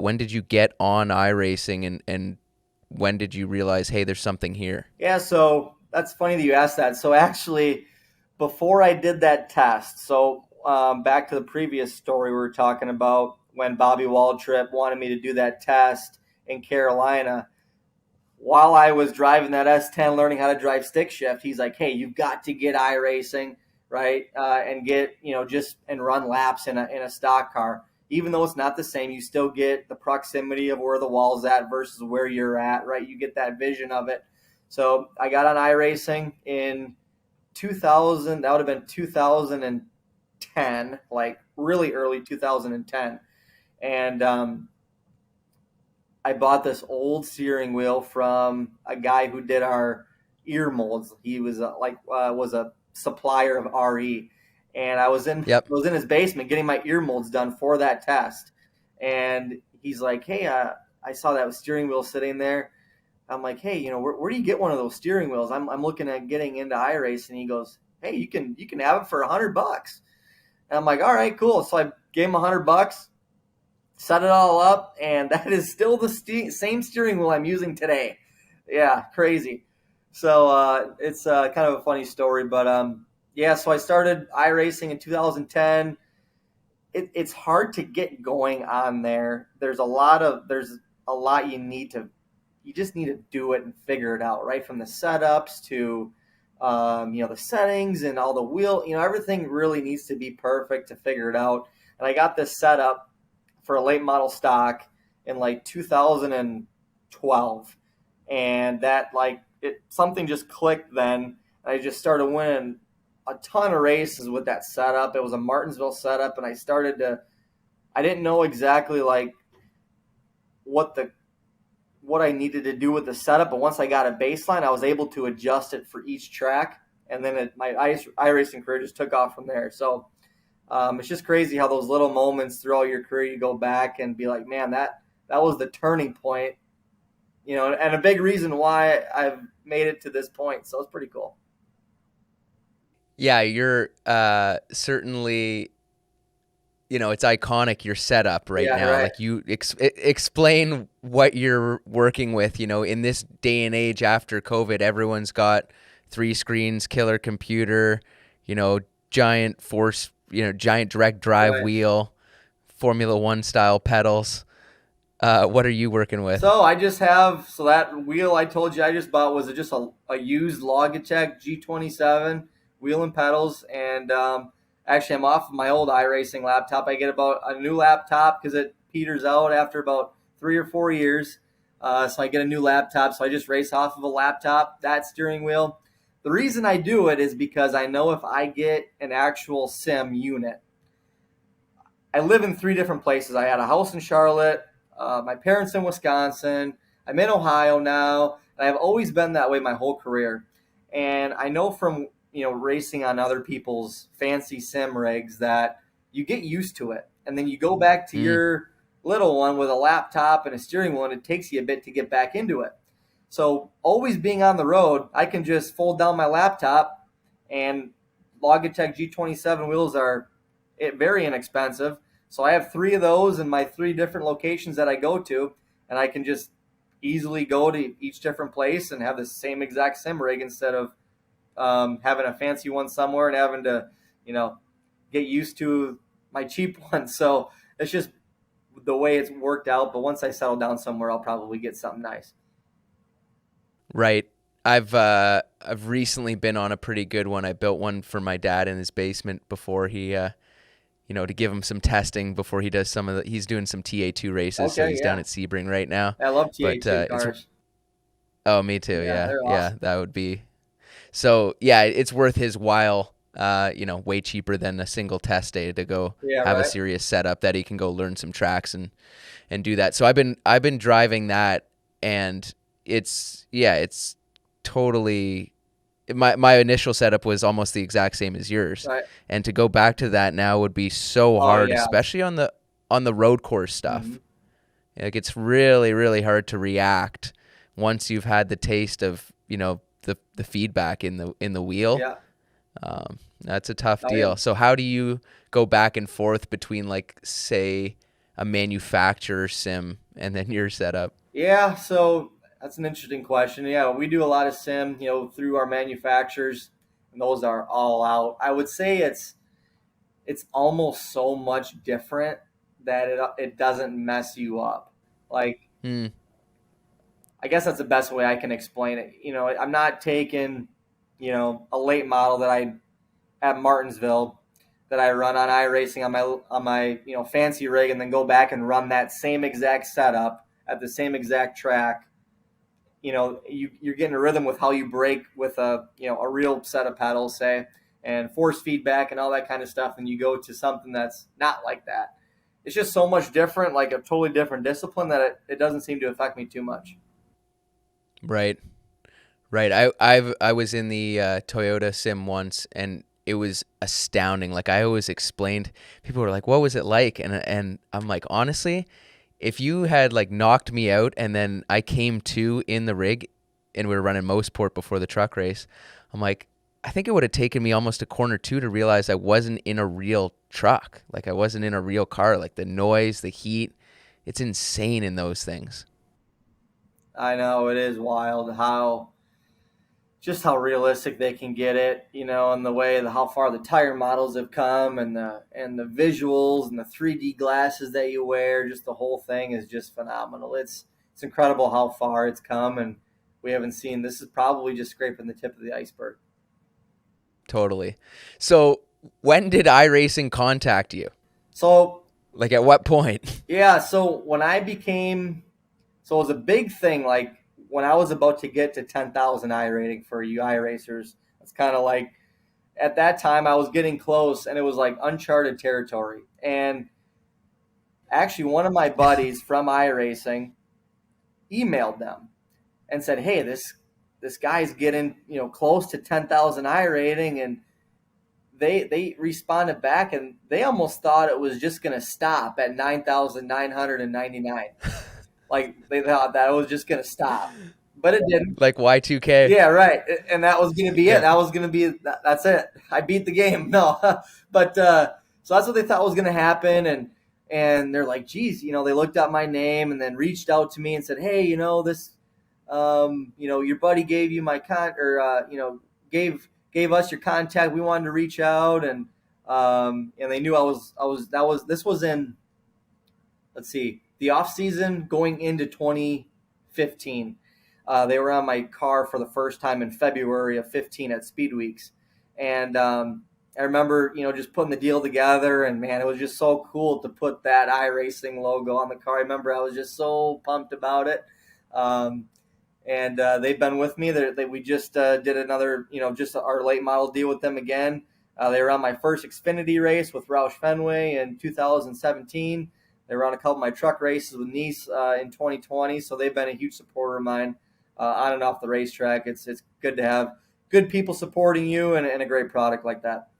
when did you get on iRacing, and when did you realize, hey, there's something here? Yeah, so that's funny that you asked that. So actually, before I did that test, so back to the previous story we were talking about when Bobby Waltrip wanted me to do that test in Carolina. While I was driving that S10, learning how to drive stick shift, he's like, "Hey, you've got to get iRacing, right? And get just and run laps in a stock car. Even though it's not the same, you still get the proximity of where the wall's at versus where you're at, right? You get that vision of it. So I got on iRacing in 2000. That would have been 2010, like really early 2010, and I bought this old steering wheel from a guy who did our ear molds. He was was a supplier of RE, and I Yep. was in his basement getting my ear molds done for that test. And he's like, "Hey, I saw that steering wheel sitting there." I'm like, "Hey, where do you get one of those steering wheels? I'm looking at getting into iRacing." And he goes, "Hey, you can have it for $100." And I'm like, "All right, cool." So I gave him $100, set it all up, and that is still the same steering wheel I'm using today. Yeah, crazy. So it's kind of a funny story, but yeah. So I started iRacing in 2010. It's hard to get going on there. There's a lot you just need to do it and figure it out, right? From the setups to the settings and all the wheel, everything really needs to be perfect to figure it out. And I got this set up for a late model stock in like 2012, and that something just clicked then. I just started winning a ton of races with that setup. It was a Martinsville setup, and I didn't know exactly like what the what I needed to do with the setup, but once I got a baseline, I was able to adjust it for each track, and then my iRacing career just took off from there. So it's just crazy how those little moments throughout your career you go back and be like, man, that was the turning point, and a big reason why I've made it to this point. So it's pretty cool. Yeah, you're certainly, it's iconic, your setup right Yeah, now. right. Like, you explain what you're working with. In this day and age after COVID, everyone's got three screens, killer computer, you know, giant force, giant direct drive Right. wheel, Formula One style pedals. What are you working with? So that wheel I told you I just bought was just a used Logitech G27 wheel and pedals, and actually I'm off of my old iRacing laptop. I get about a new laptop because it peters out after about 3 or 4 years. So I get a new laptop. So I just race off of a laptop, that steering wheel. The reason I do it is because I know if I get an actual sim unit, I live in three different places. I had a house in Charlotte, my parents in Wisconsin. I'm in Ohio now, and I've always been that way my whole career. And I know from racing on other people's fancy sim rigs that you get used to it, and then you go back to Mm, your little one with a laptop and a steering wheel, and it takes you a bit to get back into it. So always being on the road, I can just fold down my laptop, and Logitech G27 wheels are very inexpensive. So I have three of those in my three different locations that I go to, and I can just easily go to each different place and have the same exact sim rig instead of having a fancy one somewhere and having to, you know, get used to my cheap one. So it's just the way it's worked out. But once I settle down somewhere, I'll probably get something nice. right. I've recently been on a pretty good one. I built one for my dad in his basement before he to give him some testing before he does he's doing some TA2 races, so Okay, he's down yeah. at Sebring right now. I love But TA2 it's cars. oh, me too. Yeah, Yeah, they're yeah, awesome. that would be so. Yeah, it's worth his while. Way cheaper than a single test day to go Yeah, have a right. serious setup that he can go learn some tracks and do that. So I've been driving that, and it's totally my initial setup was almost the exact same as yours, Right. and to go back to that now would be so Oh, hard, yeah. especially on the road course Hmm. stuff. Like, it's really, really hard to react once you've had the taste of the feedback in the wheel. Yeah. That's a tough Oh, yeah. deal. So how do you go back and forth between, like, say, a manufacturer sim and then your setup? Yeah, so that's an interesting question. Yeah, we do a lot of sim, through our manufacturers, and those are all out. I would say it's almost so much different that it doesn't mess you up. Like, Hmm. I guess that's the best way I can explain it. I'm not taking, a late model that I at Martinsville that I run on iRacing on my fancy rig, and then go back and run that same exact setup at the same exact track. You're getting a rhythm with how you brake with a real set of pedals, say, and force feedback and all that kind of stuff, and you go to something that's not like that. It's just so much different, like a totally different discipline, that it doesn't seem to affect me too much. Right. Right. I was in the Toyota sim once, and it was astounding. Like I always explained, people were like, "What was it like?" And I'm like, honestly, if you had like knocked me out and then I came to in the rig and we were running Mossport before the truck race, I'm like, I think it would have taken me almost a corner two to realize I wasn't in a real truck. Like I wasn't in a real car. Like the noise, the heat, it's insane in those things. I know it is wild how realistic they can get it, and the way how far the tire models have come, and the visuals and the 3D glasses that you wear. Just the whole thing is just phenomenal. It's incredible how far it's come, and we haven't seen. This is probably just scraping the tip of the iceberg. Totally. So when did iRacing contact you? So Like at what point? yeah, so it was a big thing. Like when I was about to get to 10,000 I rating for you iRacers, it's kind of like at that time I was getting close, and it was like uncharted territory. And actually, one of my buddies from iRacing emailed them and said, "Hey, this guy's getting close to 10,000 I rating," and they responded back, and they almost thought it was just going to stop at 9,999. Like they thought that it was just going to stop, but it didn't. Like Y2K? Yeah, right. And that was going to be it. Yeah. That was going to be that's it. I beat the game. No, but so that's what they thought was going to happen, and they're like, geez, they looked up my name and then reached out to me and said, hey, this, your buddy gave you my gave us your contact. We wanted to reach out, and they knew this was in, let's see, the off season going into 2015. They were on my car for the first time in February of 15 at Speed Weeks. And I remember, just putting the deal together, and man, it was just so cool to put that iRacing logo on the car. I remember I was just so pumped about it. And they've been with me. We just did another, just our late model deal with them again. They were on my first Xfinity race with Roush Fenway in 2017. They were on a couple of my truck races with Nice in 2020. So they've been a huge supporter of mine on and off the racetrack. It's good to have good people supporting you, and a great product like that.